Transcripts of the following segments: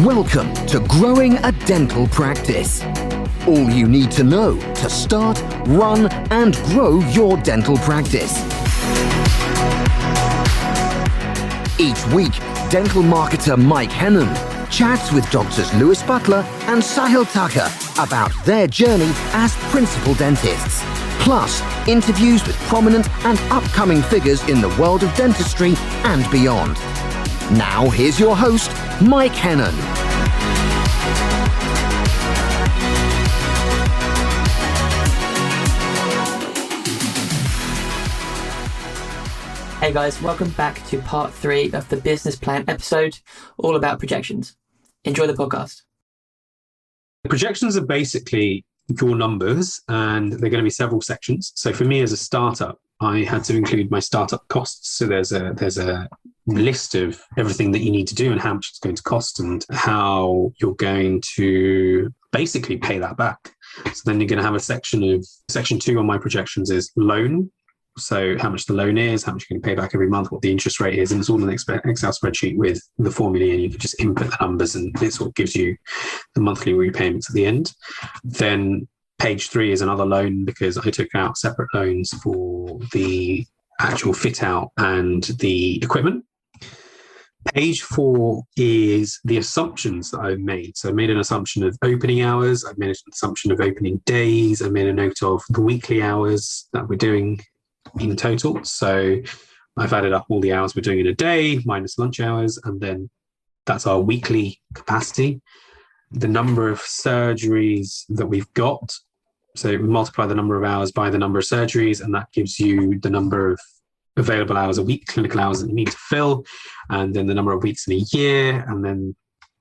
Welcome to Growing a Dental Practice. All you need to know to start, run, and grow your dental practice. Each week, dental marketer Mike Hennon chats with Doctors Lewis Butler and Sahil Tucker about their journey as principal dentists. Plus, interviews with prominent and upcoming figures in the world of dentistry and beyond. Now, here's your host, Mike Hennon. Hey guys, welcome back to part 3 of the business plan episode, all about projections. Enjoy the podcast. Projections are basically your numbers, and they're going to be several sections. So for me as a startup, I had to include my startup costs. So there's a list of everything that you need to do and how much it's going to cost and how you're going to basically pay that back. So then you're going to have a section 2 on my projections is loan. So how much the loan is, how much you can pay back every month, what the interest rate is, and it's all in an Excel spreadsheet with the formula, and you can just input the numbers and it sort of gives you the monthly repayments at the end. Then page 3 is another loan because I took out separate loans for the actual fit out and the equipment. Page 4 is the assumptions that I've made. So I made an assumption of opening hours, I've made an assumption of opening days, I made a note of the weekly hours that we're doing in total. So I've added up all the hours we're doing in a day minus lunch hours, and then that's our weekly capacity. The number of surgeries that we've got. So multiply the number of hours by the number of surgeries, and that gives you the number of available hours a week, clinical hours that you need to fill, and then the number of weeks in a year, and then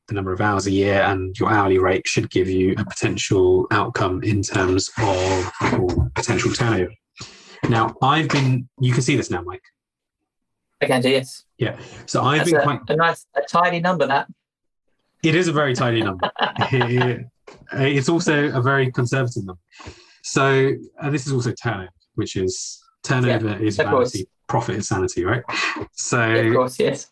the number of hours a year, and your hourly rate should give you a potential outcome in terms of potential turnover. Now, you can see this now, Mike. I can do, yes. Yeah. So I've been quite... a tiny number, that. It is a very tiny number. It's also a very conservative number. So this is also turnover, which is turnover is vanity, profit is sanity, right? So of course, yes.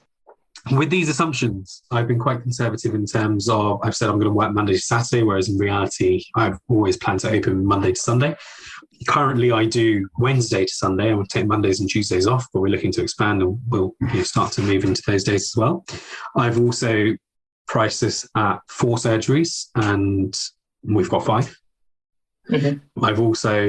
With these assumptions, I've been quite conservative in terms of, I've said I'm going to work Monday to Saturday, whereas in reality, I've always planned to open Monday to Sunday. Currently, I do Wednesday to Sunday. I would take Mondays and Tuesdays off, but we're looking to expand and we'll start to move into those days as well. I've also priced this at 4 surgeries and we've got 5. Mm-hmm. I've also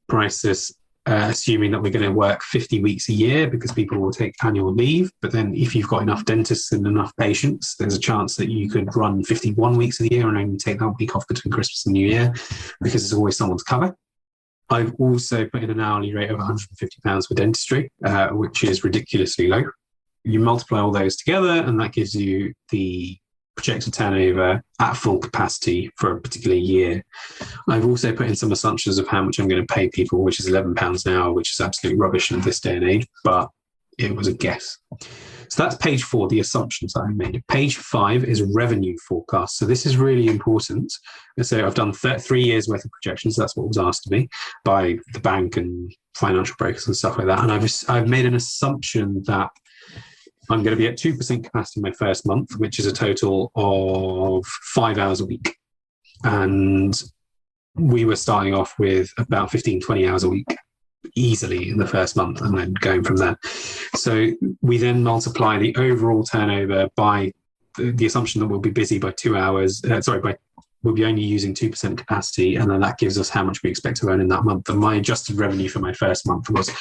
priced this assuming that we're going to work 50 weeks a year because people will take annual leave. But then if you've got enough dentists and enough patients, there's a chance that you could run 51 weeks of the year and only take that week off between Christmas and New Year because there's always someone to cover. I've also put in an hourly rate of £150 for dentistry, which is ridiculously low. You multiply all those together and that gives you the projected turnover at full capacity for a particular year. I've also put in some assumptions of how much I'm going to pay people, which is £11 an hour, which is absolute rubbish in this day and age, but it was a guess. So that's page 4, the assumptions that I made. Page 5 is revenue forecast. So this is really important. So I've done 3 years worth of projections. That's what was asked of me by the bank and financial brokers and stuff like that. And I've made an assumption that I'm going to be at 2% capacity my first month, which is a total of 5 hours a week. And we were starting off with about 15, 20 hours a week easily in the first month and then going from there. So we then multiply the overall turnover by the assumption that we'll be busy by 2 hours. We'll be only using 2% capacity, and then that gives us how much we expect to earn in that month. And my adjusted revenue for my first month was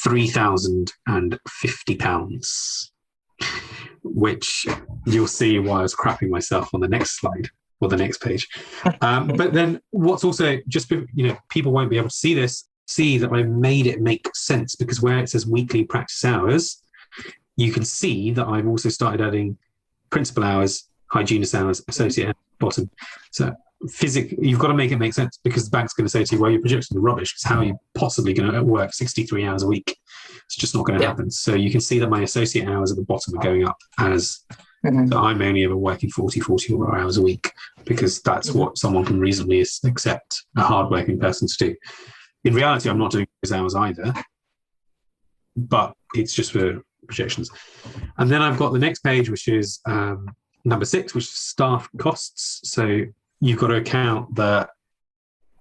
£3,050, which you'll see why I was crapping myself on the next slide or the next page. But then what's also people won't be able to see that I made it make sense, because where it says weekly practice hours, you can see that I've also started adding principal hours, hygienist hours, associate hours, bottom. So you've got to make it make sense, because the bank's going to say to you, well, your projections are rubbish, because how are you possibly going to work 63 hours a week? It's just not going to happen. So you can see that my associate hours at the bottom are going up as that I'm only ever working 44 hours a week, because that's what someone can reasonably accept a hardworking person to do. In reality, I'm not doing those hours either, but it's just for projections. And then I've got the next page, which is number 6, which is staff costs. So you've got to account that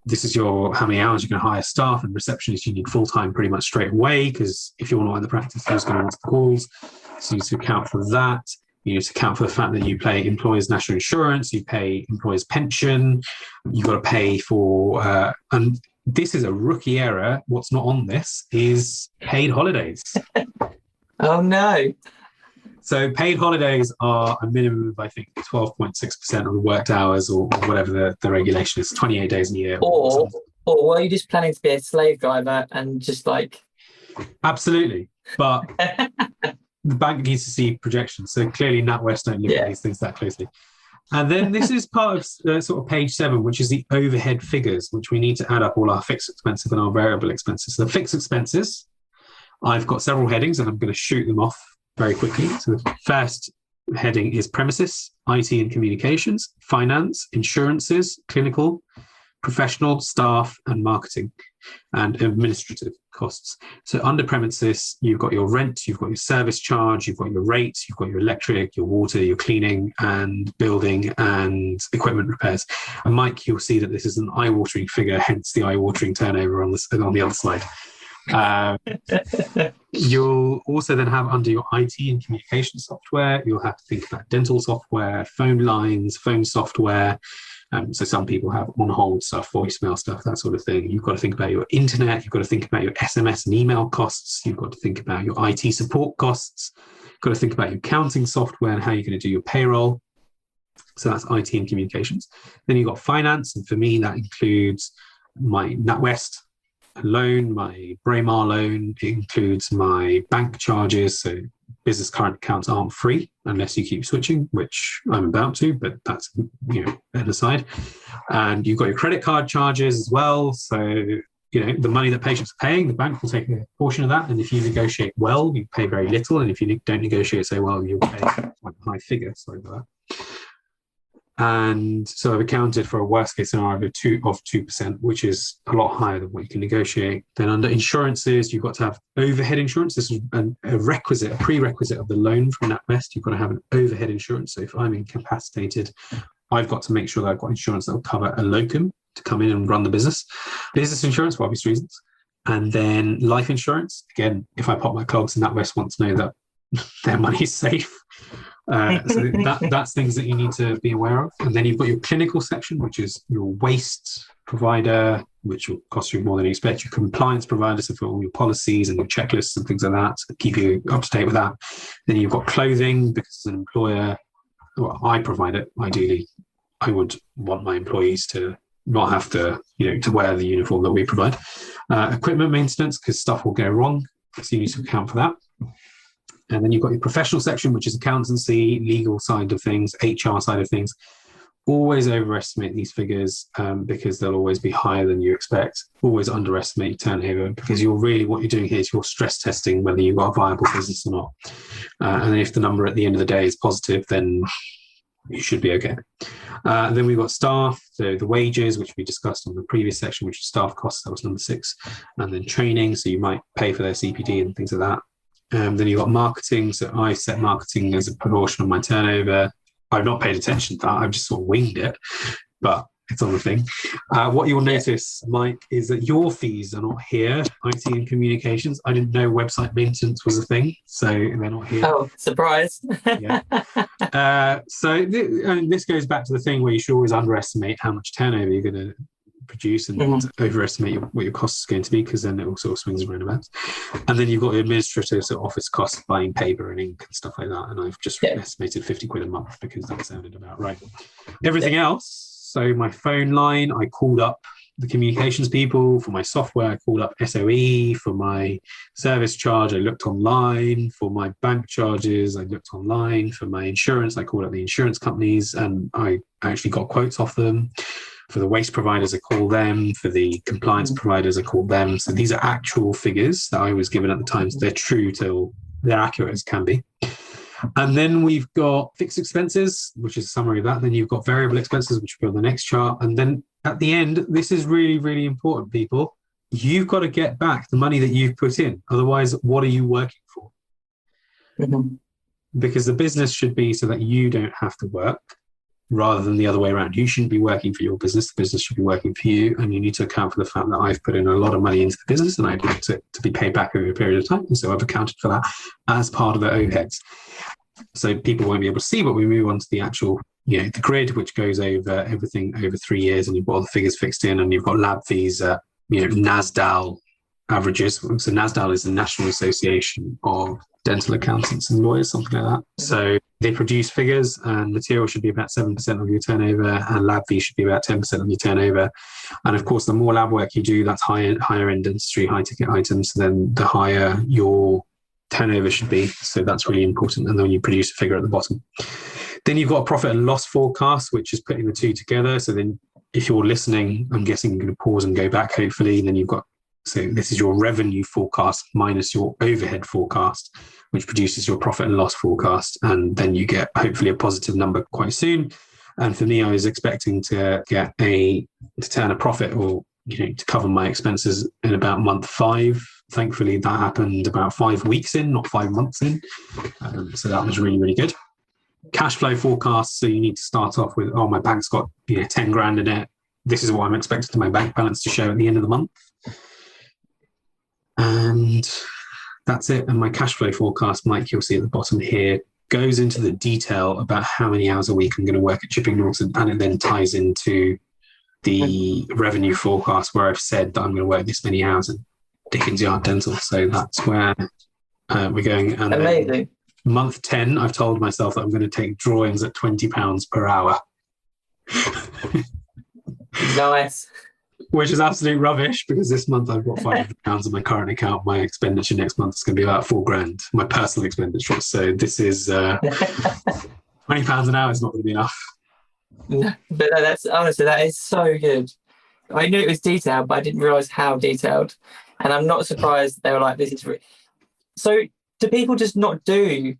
this is how many hours you're going to hire staff, and receptionists you need full-time pretty much straight away, because if you're not in the practice, who's going to answer the calls? So you need to account for that. You need to account for the fact that you pay employers' national insurance, you pay employers' pension, you've got to pay for, and this is a rookie error, what's not on this is paid holidays. Oh no. So paid holidays are a minimum of, I think, 12.6% of the worked hours, or whatever the regulation is, 28 days in a year. Or were you just planning to be a slave driver and just like... Absolutely. But the bank needs to see projections. So clearly NatWest don't look at these things that closely. And then this is part of sort of page 7, which is the overhead figures, which we need to add up all our fixed expenses and our variable expenses. So the fixed expenses, I've got several headings and I'm going to shoot them off very quickly. So the first heading is premises, IT and communications, finance, insurances, clinical, professional, staff, and marketing, and administrative costs. So under premises, you've got your rent, you've got your service charge, you've got your rates, you've got your electric, your water, your cleaning and building and equipment repairs. And Mike, you'll see that this is an eye-watering figure, hence the eye-watering turnover on the other slide. You'll also then have under your IT and communication software, you'll have to think about dental software, phone lines, phone software. So some people have on-hold stuff, voicemail stuff, that sort of thing. You've got to think about your internet. You've got to think about your SMS and email costs. You've got to think about your IT support costs. You've got to think about your accounting software and how you're going to do your payroll. So that's IT and communications. Then you've got finance. And for me, that includes my NatWest loan, my Braemar loan. It includes my bank charges. So business current accounts aren't free unless you keep switching, which I'm about to, but that's, an aside. And you've got your credit card charges as well. So, the money that patients are paying, the bank will take a portion of that. And if you negotiate well, you pay very little. And if you don't negotiate so well, you'll pay like a high figure. Sorry about that. And so I've accounted for a worst case scenario of 2%, which is a lot higher than what you can negotiate. Then under insurances, you've got to have overhead insurance. This is a prerequisite of the loan from NatWest. You've got to have an overhead insurance. So if I'm incapacitated, I've got to make sure that I've got insurance that will cover a locum to come in and run the business. Business insurance for obvious reasons. And then life insurance. Again, if I pop my clogs, NatWest wants to know that their money is safe. So that's things that you need to be aware of. And then you've got your clinical section, which is your waste provider, which will cost you more than you expect, your compliance provider, so for all your policies and your checklists and things like that, to keep you up to date with that. Then you've got clothing, because as an employer, well, I provide it. Ideally, I would want my employees to not have to, to wear the uniform that we provide. Equipment maintenance, because stuff will go wrong, so you need to account for that. And then you've got your professional section, which is accountancy, legal side of things, HR side of things. Always overestimate these figures because they'll always be higher than you expect. Always underestimate your turnover, because what you're doing here is you're stress testing whether you've got a viable business or not. And if the number at the end of the day is positive, then you should be okay. Then we've got staff, so the wages, which we discussed on the previous section, which is staff costs, that was number 6. And then training, so you might pay for their CPD and things like that. Then you've got marketing. So I set marketing as a proportion of my turnover. I've not paid attention to that. I've just sort of winged it, but it's on the thing. What you'll notice, Mike, is that your fees are not here. IT and communications. I didn't know website maintenance was a thing, so they're not here. Oh, surprise. Yeah. So this goes back to the thing where you should always underestimate how much turnover you're going to produce and overestimate what your cost is going to be, because then it all sort of swings around about. And then you've got your administrative sort of office costs, buying paper and ink and stuff like that. And I've just estimated 50 quid a month because that sounded about right. Everything else, so my phone line, I called up the communications people. For my software, I called up SOE. For my service charge, I looked online. For my bank charges, I looked online. For my insurance, I called up the insurance companies and I actually got quotes off them. For the waste providers, I call them. For the compliance providers, I call them. So these are actual figures that I was given at the time. So they're true till they're accurate as can be. And then we've got fixed expenses, which is a summary of that. Then you've got variable expenses, which will be on the next chart. And then at the end, this is really, really important, people. You've got to get back the money that you've put in. Otherwise, what are you working for? because the business should be so that you don't have to work rather than the other way around. You shouldn't be working for your business. The business should be working for you. And you need to account for the fact that I've put in a lot of money into the business and I'd like to be paid back over a period of time. And so I've accounted for that as part of the overheads. So people won't be able to see, but we move on to the actual, the grid, which goes over everything over 3 years, and you've got all the figures fixed in, and you've got lab fees, NASDAL averages. So NASDAL is the National Association of Dental Accountants and Lawyers, something like that. So they produce figures, and material should be about 7% of your turnover, and lab fees should be about 10% of your turnover. And of course, the more lab work you do, that's higher end dentistry, high ticket items, then the higher your turnover should be. So that's really important. And then you produce a figure at the bottom. Then you've got a profit and loss forecast, which is putting the two together. So then if you're listening, I'm guessing you're going to pause and go back, hopefully. Then you've got, so this is your revenue forecast minus your overhead forecast, which produces your profit and loss forecast. And then you get hopefully a positive number quite soon. And for me, I was expecting to turn a profit or, to cover my expenses in about month 5. Thankfully, that happened about 5 weeks in, not 5 months in. So that was really, really good. Cash flow forecast. So you need to start off with, my bank's got 10 grand in it. This is what I'm expecting my bank balance to show at the end of the month. And that's it. And my cash flow forecast, Mike, you'll see at the bottom here, goes into the detail about how many hours a week I'm going to work at Chipping Norton, and it then ties into the revenue forecast where I've said that I'm going to work this many hours at Dickens Yard Dental. So that's where we're going. And amazing. Month 10, I've told myself that I'm going to take drawings at £20 per hour. Nice. Which is absolute rubbish, because this month I've got £500 in my current account. My expenditure next month is going to be about £4,000, my personal expenditure. So this is £20 an hour is not going to be enough. No, but that's honestly, that is so good. I knew it was detailed, but I didn't realise how detailed. And I'm not surprised they were like, this is... So do people just not do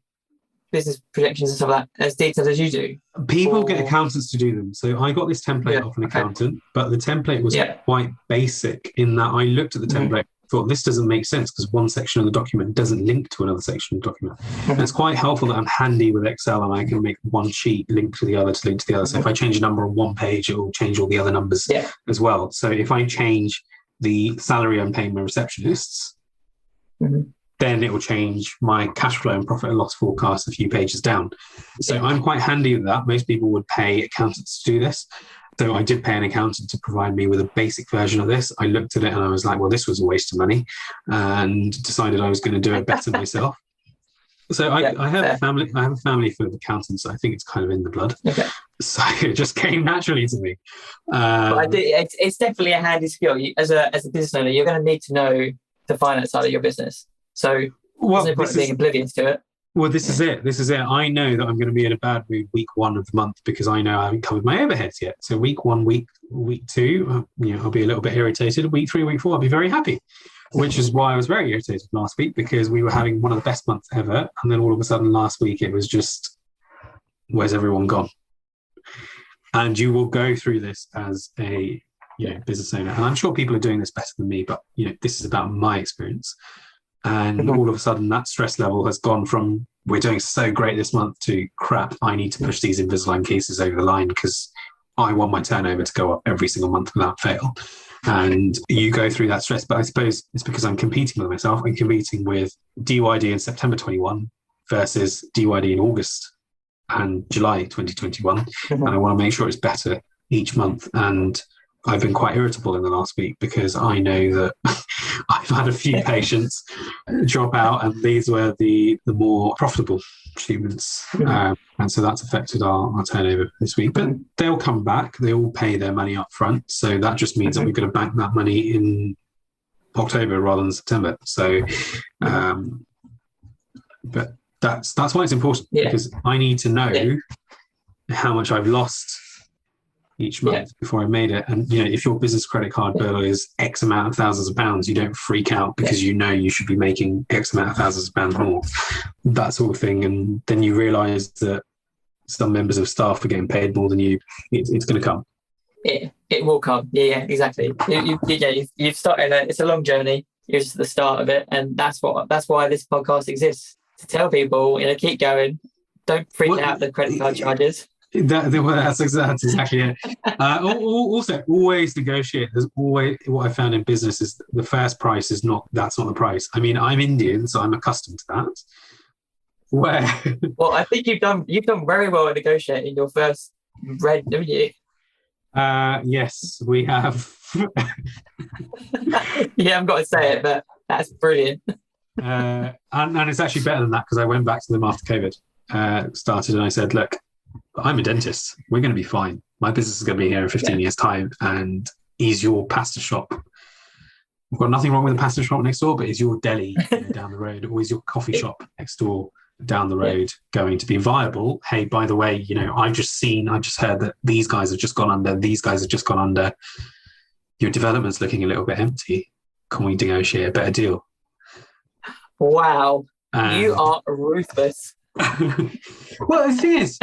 business projections and stuff like that as detailed as you do? People get accountants to do them. So I got this template off an accountant, but the template was quite basic in that I looked at the template, thought this doesn't make sense because one section of the document doesn't link to another section of the document. And it's quite helpful that I'm handy with Excel and I can make one sheet link to the other to link to the other. So if I change a number on one page, it will change all the other numbers as well. So if I change the salary I'm paying my receptionists, then it will change my cash flow and profit and loss forecast a few pages down. So I'm quite handy with that. Most people would pay accountants to do this. So I did pay an accountant to provide me with a basic version of this. I looked at it and I was like, well, this was a waste of money, and decided I was going to do it better myself. So I have a family full of accountants. I think it's kind of in the blood. So it just came naturally to me. It's definitely a handy skill. As a business owner, you're going to need to know the finance side of your business. So there's no point being oblivious to it. Well, this is it. I know that I'm going to be in a bad mood week 1 of the month because I know I haven't covered my overheads yet. So week 1, week 2, I'll be a little bit irritated. Week 3, week 4, I'll be very happy, which is why I was very irritated last week, because we were having one of the best months ever. And then all of a sudden last week, it was just, where's everyone gone? And you will go through this as a business owner. And I'm sure people are doing this better than me, but this is about my experience. And all of a sudden that stress level has gone from we're doing so great this month to crap, I need to push these Invisalign cases over the line because I want my turnover to go up every single month without fail. And you go through that stress. But I suppose it's because I'm competing with myself. I'm competing with DYD in September 21 versus DYD in August and July 2021. And I want to make sure it's better each month. And I've been quite irritable in the last week because I know that I've had a few patients drop out, and these were the more profitable treatments. And so that's affected our turnover this week. But they'll come back. They all pay their money up front. So that just means that we're going to bank that money in October rather than September. So, but that's why it's important, because I need to know how much I've lost each month before I made it. And if your business credit card bill is X amount of thousands of pounds, you don't freak out because you should be making X amount of thousands of pounds more, that sort of thing. And then you realise that some members of staff are getting paid more than you. It's going to come. It will come. Yeah, exactly. You've started. It's a long journey. You're just at the start of it, and that's why this podcast exists, to tell people, keep going. Don't freak out the credit card charges. That's exactly it. Also, always negotiate. There's always, what I found in business is the first price that's not the price. I mean, I'm Indian, so I'm accustomed to that. Well, I think you've done very well at negotiating your first rent, haven't you? Yes, we have. Yeah, I've got to say it, but that's brilliant. And it's actually better than that, because I went back to them after COVID started, and I said, look, I'm a dentist. We're going to be fine. My business is going to be here in 15 years' time, and is your pasta shop. We've got nothing wrong with the pasta shop next door, but is your deli down the road, or is your coffee shop next door down the road going to be viable? Hey, by the way, I've just heard that these guys have just gone under. Your development's looking a little bit empty. Can we negotiate a better deal? Wow. You are ruthless. Well, the thing is,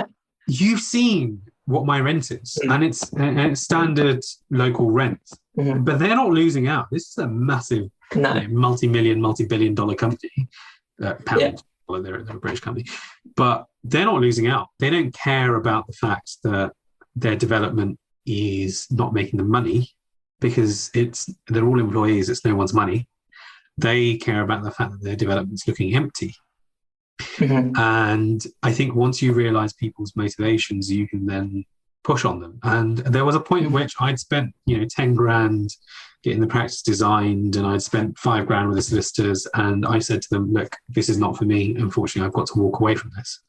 you've seen what my rent is, and it's standard local rent, but they're not losing out. This is a massive multi-billion-dollar company, pound. Well, they're a British company, but they're not losing out. They don't care about the fact that their development is not making them money, because they're all employees. It's no one's money. They care about the fact that their development's looking empty. And I think once you realize people's motivations, you can then push on them. And there was a point at which I'd spent 10 grand getting the practice designed, and I'd spent 5 grand with the solicitors, and I said to them, look, this is not for me. Unfortunately, I've got to walk away from this.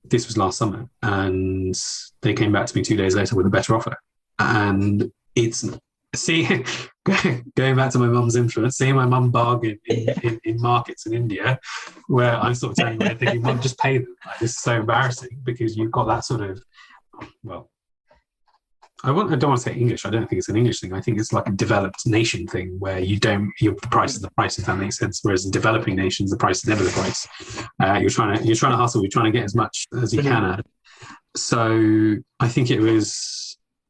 This was last summer, and they came back to me 2 days later with a better offer. And going back to my mum's influence, seeing my mum bargain in markets in India, where I'm sort of telling them, thinking, Mum, just pay them. Like, this is so embarrassing, because you've got that sort of, well, I don't want to say English. I don't think it's an English thing. I think it's like a developed nation thing, where your price is the price, if that makes sense. Whereas in developing nations, the price is never the price. You're trying to hustle. You're trying to get as much as you can out of it. So I think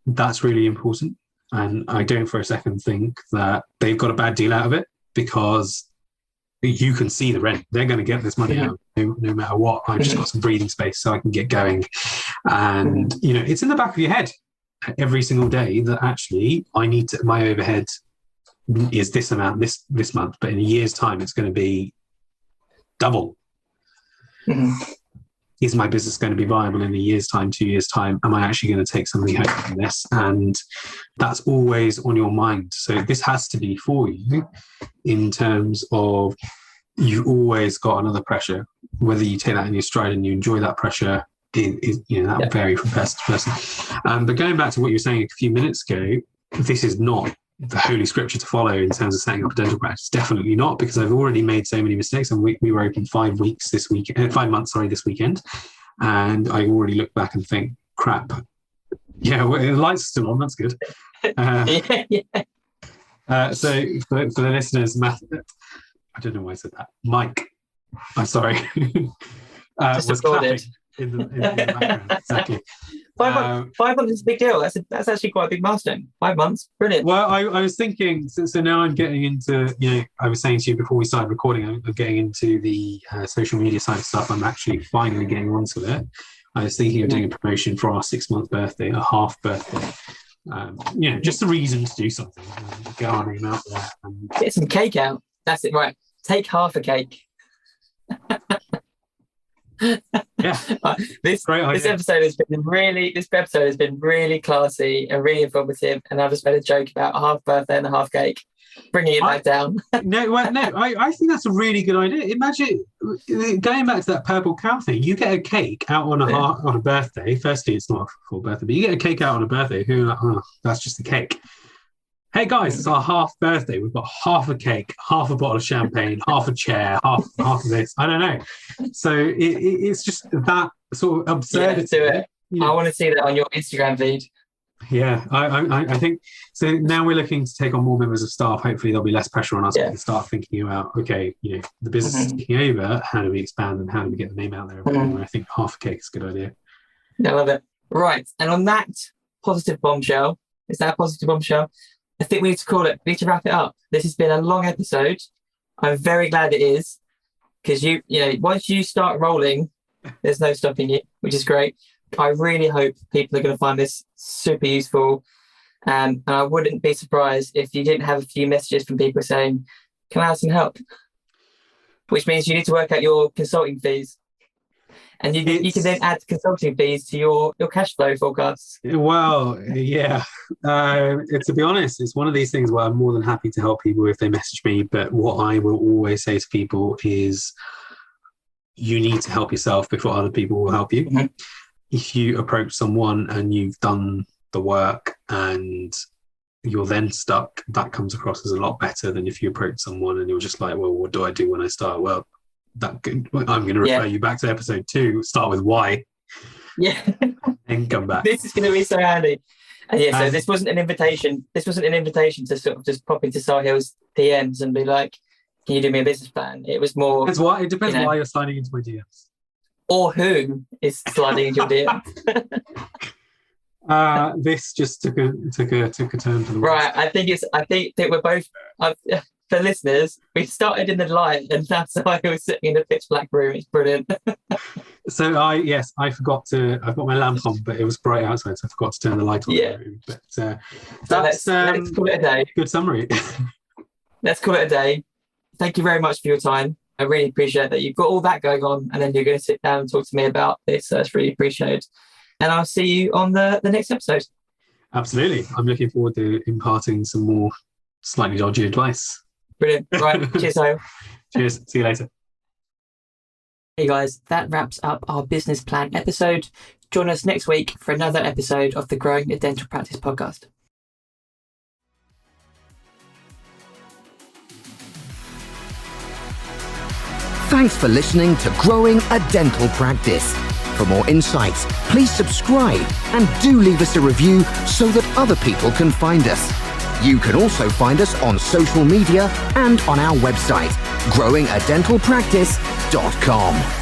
that's really important. And I don't for a second think that they've got a bad deal out of it, because you can see the rent. They're going to get this money out no matter what. I've just got some breathing space so I can get going. And, it's in the back of your head every single day that actually my overhead is this amount this month, but in a year's time, it's going to be double. Is my business going to be viable in a year's time, 2 years' time? Am I actually going to take something home from this? And that's always on your mind. So this has to be for you, in terms of, you've always got another pressure. Whether you take that in your stride and you enjoy that pressure, that will vary from person to person. But going back to what you were saying a few minutes ago, this is not the holy scripture to follow in terms of setting up a dental practice. Definitely not, because I've already made so many mistakes, and we were open 5 months this weekend, and I already look back and think, crap, the lights are still on, that's good. So for the listeners, I don't know why I said that, Mike, I'm sorry, was clapping in the background. Exactly. 5 months is a big deal. That's actually quite a big milestone. 5 months, brilliant. Well, I was thinking, so now I'm getting into, I was saying to you before we started recording, I'm getting into the social media side of stuff. I'm actually finally getting onto it. I was thinking of doing a promotion for our 6-month birthday, a half birthday. Just a reason to do something. Get our name out there. Get some cake out. That's it, right. Take half a cake. This episode has been really classy and really informative, and I've just made a joke about a half birthday and a half cake, bringing it back down. I think that's a really good idea. Imagine going back to that purple cow thing. You get a cake out on a birthday. Firstly, it's not a full birthday, but you get a cake out on a birthday. Who like, that's just a cake. Hey guys, it's our half birthday. We've got half a cake, half a bottle of champagne, half a chair, half of this. I don't know. So it's just that sort of absurdity. Do it. I want to see that on your Instagram feed. Yeah, I think so. Now we're looking to take on more members of staff. Hopefully, there'll be less pressure on us. We can start thinking about, okay, the business is taking over. How do we expand, and how do we get the name out there? I think half a cake is a good idea. I love it. Right, and on that positive bombshell, is that a positive bombshell? I think we need to wrap it up. This has been a long episode. I'm very glad it is. because once you start rolling, there's no stopping you, which is great. I really hope people are going to find this super useful. And I wouldn't be surprised if you didn't have a few messages from people saying, can I have some help? Which means you need to work out your consulting fees. And you can then add consulting fees to your cash flow forecasts. Well, yeah. To be honest, it's one of these things where I'm more than happy to help people if they message me. But what I will always say to people is you need to help yourself before other people will help you. Mm-hmm. If you approach someone and you've done the work and you're then stuck, that comes across as a lot better than if you approach someone and you're just like, well, what do I do when I start? Well, I'm going to refer you back to episode 2. Start with why. Yeah. And come back. This is going to be so handy. And so this wasn't an invitation. This wasn't an invitation to sort of just pop into Sahil's DMs and be like, can you do me a business plan? It was more. It depends why you're signing into my DMs. Or who is sliding into your DMs. This just took a turn for the worse. Right. I think that we're both. For listeners, we started in the light, and that's why I was sitting in a pitch black room. It's brilliant. So I forgot to. I've got my lamp on, but it was bright outside, so I forgot to turn the light on in the room. But let's call it a day. Good summary. Let's call it a day. Thank you very much for your time. I really appreciate that you've got all that going on, and then you're going to sit down and talk to me about this. So it's really appreciated. And I'll see you on the next episode. Absolutely. I'm looking forward to imparting some more slightly dodgy advice. Brilliant. Right. Cheers, Sahil. Cheers. See you later. Hey guys, that wraps up our business plan episode. Join us next week for another episode of the Growing a Dental Practice podcast. Thanks for listening to Growing a Dental Practice. For more insights, please subscribe and do leave us a review so that other people can find us. You can also find us on social media and on our website, growingadentalpractice.com.